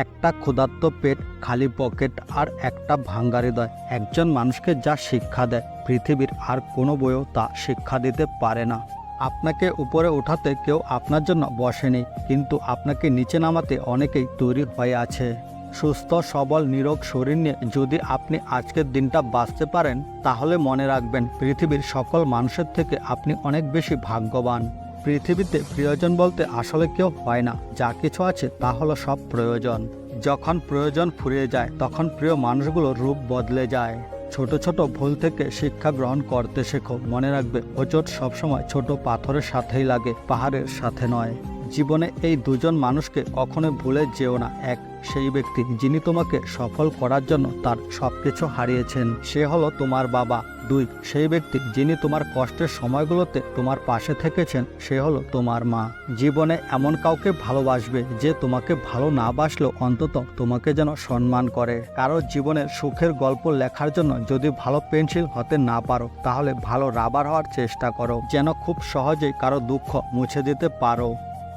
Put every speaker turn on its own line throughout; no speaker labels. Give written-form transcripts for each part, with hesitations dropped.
একটা ক্ষুধার্ত পেট, খালি পকেট আর একটা ভাঙ্গা হৃদয় একজন মানুষকে যা শিক্ষা দেয় পৃথিবীর আর কোনো বইও তা শিক্ষা দিতে পারে না। আপনাকে উপরে ওঠাতে কেউ আপনার জন্য বসেনি, কিন্তু আপনাকে নিচে নামাতে অনেকেই তৈরি হয়ে আছে। সুস্থ সবল নিরোগ শরীর নিয়ে যদি আপনি আজকের দিনটা বাঁচতে পারেন, তাহলে মনে রাখবেন পৃথিবীর সকল মানুষের থেকে আপনি অনেক বেশি ভাগ্যবান। পৃথিবীতে প্রিয়জন বলতে আসলে কেউ হয় না, যা কিছু আছে তা হলো সব প্রয়োজন। যখন প্রয়োজন ফুরিয়ে যায় তখন প্রিয় মানুষগুলোর রূপ বদলে যায়। ছোট ছোট ভুল থেকে শিক্ষা গ্রহণ করতে শেখো। মনে রাখবে হোঁচট সবসময় ছোট পাথরের সাথেই লাগে, পাহাড়ের সাথে নয়। জীবনে এই দুজন মানুষকে কখনো ভুলে যেও না। এক, সেই ব্যক্তি যিনি তোমাকে সফল করার জন্য তার সবকিছু হারিয়েছেন, সে হলো তোমার বাবা। দুই, সেই ব্যক্তি যিনি তোমার কষ্টের সময়গুলোতে তোমার পাশে থেকেছেন, সে হলো তোমার মা। জীবনে এমন কাউকে ভালোবাসবে যে তোমাকে ভালো না বাসলেও অন্তত তোমাকে যেন সম্মান করে। কারো জীবনের সুখের গল্প লেখার জন্য যদি ভালো পেন্সিল হতে না পারো, তাহলে ভালো রাবার হওয়ার চেষ্টা করো, যেন খুব সহজেই কারো দুঃখ মুছে দিতে পারো।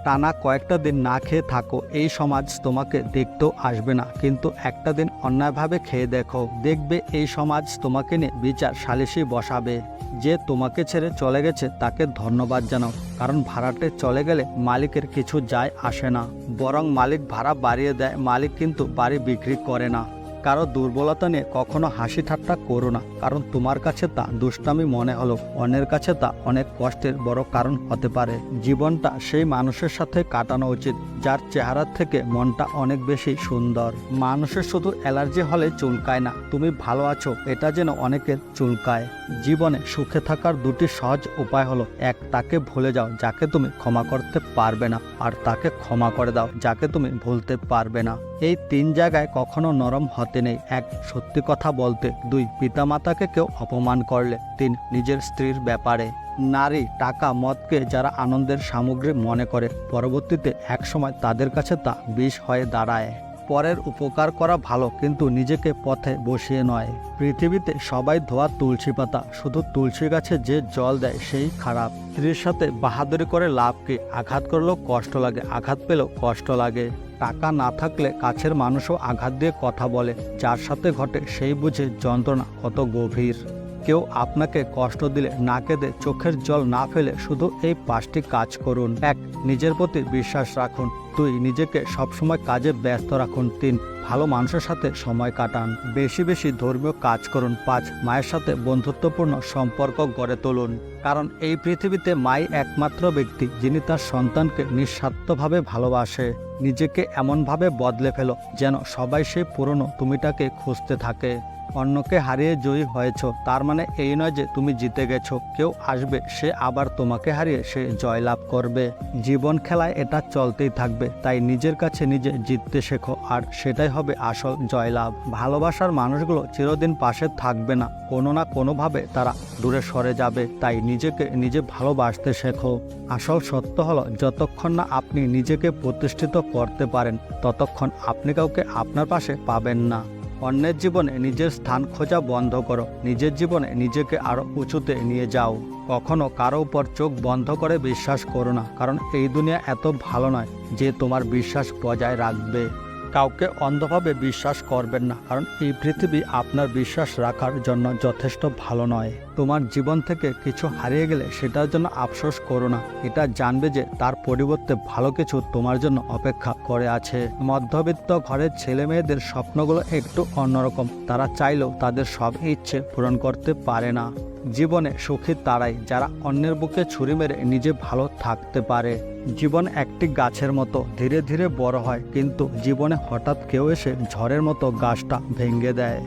টানা কয়েকটা দিন না খেয়ে থাকো, এই সমাজ তোমাকে দেখতেও আসবে না, কিন্তু একটা দিন অন্যায়ভাবে খেয়ে দেখো, দেখবে এই সমাজ তোমাকে নিয়ে বিচার সালিশি বসাবে। যে তোমাকে ছেড়ে চলে গেছে তাকে ধন্যবাদ জানাও, কারণ ভাড়াটে চলে গেলে মালিকের কিছু যায় আসে না, বরং মালিক ভাড়া বাড়িয়ে দেয়, মালিক কিন্তু বাড়ি বিক্রি করে না। কারো দুর্বলতা নিয়ে কখনো হাসি ঠাট্টা করো না, কারণ তোমার কাছে তা দুষ্টামি মনে হলো অন্যের কাছে তা অনেক কষ্টের বড় কারণ হতে পারে। জীবনটা সেই মানুষের সাথে কাটানো উচিত যার চেহারা থেকে মনটা অনেক বেশি সুন্দর। মানুষের শুধু অ্যালার্জি হলে চুলকায় না, তুমি ভালো আছো এটা যেন অনেকের চুলকায়। জীবনে সুখে থাকার দুটি সহজ উপায় হলো, এক, তাকে ভুলে যাও যাকে তুমি ক্ষমা করতে পারবে না, আর তাকে ক্ষমা করে দাও যাকে তুমি ভুলতে পারবে না। এই তিন জায়গায় কখনো নরম হতে নেই। এক, সত্যি কথা বলতে। দুই, পিতামাতাকে কেউ অপমান করলে। তিন, নিজের স্ত্রীর ব্যাপারে। নারী, টাকা, মদকে যারা আনন্দের সামগ্রী মনে করে, পরবর্তীতে একসময় তাদের কাছে তা বিষ হয়ে দাঁড়ায়। পরের উপকার করা ভালো, কিন্তু নিজেকে পথে বসিয়ে নয়। পৃথিবীতে সবাই ধোয়া তুলসী পাতা, শুধু তুলসী গাছে যে জল দেয় সেই খারাপ। স্ত্রীর সাথে বাহাদুরি করে লাভ কি? আঘাত করলেও কষ্ট লাগে, আঘাত পেলেও কষ্ট লাগে। টাকা না থাকলে কাছের মানুষও আঘাত দিয়ে কথা বলে, যার সাথে ঘটে সেই বুঝে যন্ত্রণা কত গভীর। কেউ আপনাকে কষ্ট দিলে না কেঁদে, চোখের জল না ফেলে শুধু এই 5টি কাজ করুন। 1, নিজের প্রতি বিশ্বাস রাখুন। 2, নিজেকে সবসময় কাজে ব্যস্ত রাখুন। 3, ভালো মানুষের সাথে সময় কাটান, বেশি বেশি ধর্মীয় কাজ করুন। 5, মায়ের সাথে বন্ধুত্বপূর্ণ সম্পর্ক গড়ে তুলুন, কারণ এই পৃথিবীতে মাই একমাত্র ব্যক্তি যিনি তার সন্তানকে নিঃস্বার্থভাবে ভালোবাসে। নিজেকে এমনভাবে বদলে ফেলো যেন সবাই সেই পুরনো তুমিটাকে খুঁজতে থাকে। অন্যকে হারিয়ে জয়ী হয়েছ, তার মানে এই নয় যে তুমি জিতে গেছো। কেউ আসবে, সে আবার তোমাকে হারিয়ে সে জয়লাভ করবে। জীবন খেলায় এটা চলতেই থাকবে, তাই নিজের কাছে নিজে জিততে শেখো, আর সেটাই হবে আসল জয়লাভ। ভালোবাসার মানুষগুলো চিরদিন পাশে থাকবে না, কোনো না কোনোভাবে তারা দূরে সরে যাবে, তাই নিজেকে নিজে ভালোবাসতে শেখো। আসল সত্য হলো, যতক্ষণ না আপনি নিজেকে প্রতিষ্ঠিত করতে পারেন, ততক্ষণ আপনি কাউকে আপনার পাশে পাবেন না। অন্যের জীবনে নিজের স্থান খোঁজা বন্ধ করো, নিজের জীবনে নিজেকে আরো উঁচুতে নিয়ে যাও। কখনো কারো উপর চোখ বন্ধ করে বিশ্বাস করো না, কারণ এই দুনিয়া এত ভালো নয় যে তোমার বিশ্বাস বজায় রাখবে। কাউকে অন্ধভাবে বিশ্বাস করবেন না, কারণ এই পৃথিবী আপনার বিশ্বাস রাখার জন্য যথেষ্ট ভালো নয়। তোমার জীবন থেকে কিছু হারিয়ে গেলে সেটার জন্য আফসোস করো না, এটা জানবে যে তার পরিবর্তে ভালো কিছু তোমার জন্য অপেক্ষা করে আছে। মধ্যবিত্ত ঘরের ছেলে মেয়েদের স্বপ্নগুলো একটু অন্যরকম, তারা চাইলেও তাদের সব ইচ্ছে পূরণ করতে পারে না। জীবনে সুখী তারাই যারা অন্যের বুকে ছুরি মেরে নিজে ভালো থাকতে পারে। জীবন একটি গাছের মতো, ধীরে ধীরে বড় হয়, কিন্তু জীবনে হঠাৎ কেউ এসে ঝড়ের মতো গাছটা ভেঙে দেয়।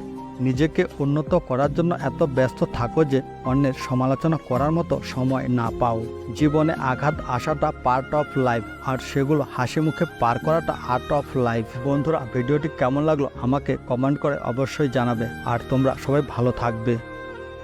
নিজেকে উন্নত করার জন্য এত ব্যস্ত থাকো যে অন্যের সমালোচনা করার মতো সময় না পাও। জীবনে আঘাত আসাটা পার্ট অফ লাইফ, আর সেগুলো হাসি মুখে পার করাটা আর্ট অফ লাইফ। বন্ধুরা, ভিডিওটি কেমন লাগলো আমাকে কমেন্ট করে অবশ্যই জানাবে, আর তোমরা সবাই ভালো থাকবে।